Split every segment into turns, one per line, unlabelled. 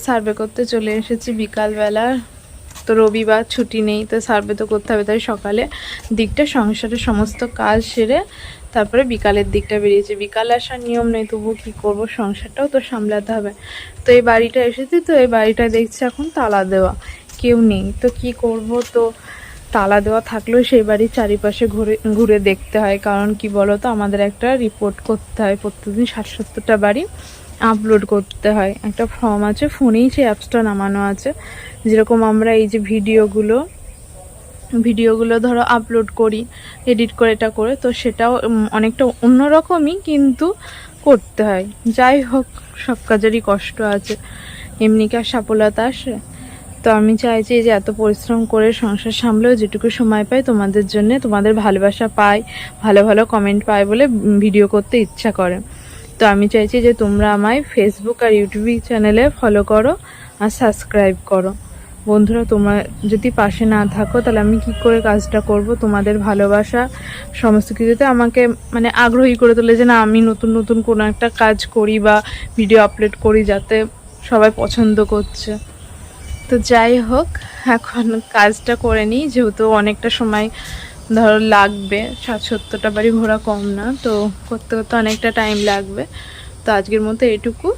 Survey করতে চলে এসেছি বিকালবেলা। তো রবিবার ছুটি নেই, তো সার্ভে তো করতে হবে, তাই সকালে দিকটা সংসারের সমস্ত কাজ সেরে তারপরে বিকালের দিকটা বেরিয়েছি। বিকাল আসার নিয়ম নেই, তবু কী করব, সংসারটাও তো সামলাতে হবে। তো এই বাড়িটা এসেছি, তো এই বাড়িটা দেখছি এখন তালা দেওয়া, কেউ নেই। তো কি করব, তো তালা দেওয়া থাকলেও সেই বাড়ির চারিপাশে ঘুরে ঘুরে দেখতে হয়। কারণ কি বলো তো, আমাদের একটা রিপোর্ট করতে হয়, প্রত্যেকদিন 60-70টা বাড়ি আপলোড করতে হয়। একটা ফর্ম আছে, ফোনেই সেই অ্যাপসটা নামানো আছে। যেরকম আমরা এই যে ভিডিওগুলো ধরো আপলোড করি, এডিট করে এটা করে, তো সেটাও অনেকটা অন্যরকমই, কিন্তু করতে হয়। যাই হোক, সব কাজেরই কষ্ট আছে, এমনি কি আর সফলতা আসে? তো আমি চাইছি যে এত পরিশ্রম করে সংসার সামলেও যেটুকু সময় পাই তোমাদের জন্য, তোমাদের ভালোবাসা পাই, ভালো ভালো কমেন্ট পাই বলে ভিডিও করতে ইচ্ছা করে। তো আমি চাইছি যে তোমরা আমায় ফেসবুক আর ইউটিউব চ্যানেলে ফলো করো আর সাবস্ক্রাইব করো। বন্ধুরা, তোমরা যদি পাশে না থাকো তাহলে আমি কি করে কাজটা করব? তোমাদের ভালোবাসা সমস্ত কিছুতে আমাকে মানে আগ্রহী করে তোলে যে না, আমি নতুন নতুন কোনো একটা কাজ করি বা ভিডিও আপলোড করি, যাতে সবাই পছন্দ করছে। তো যাই হোক, এখন কাজটা করে নিই, যেহেতু অনেকটা সময় ধরো লাগবে, 60-70টা বাড়ি ঘোরা কম না, তো করতে করতে অনেকটা টাইম লাগবে। তো আজকের মতো এটুকু,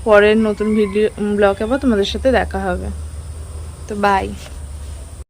পরের নতুন ভিডিও ব্লগে আবার তোমাদের সাথে দেখা হবে। তো বাই।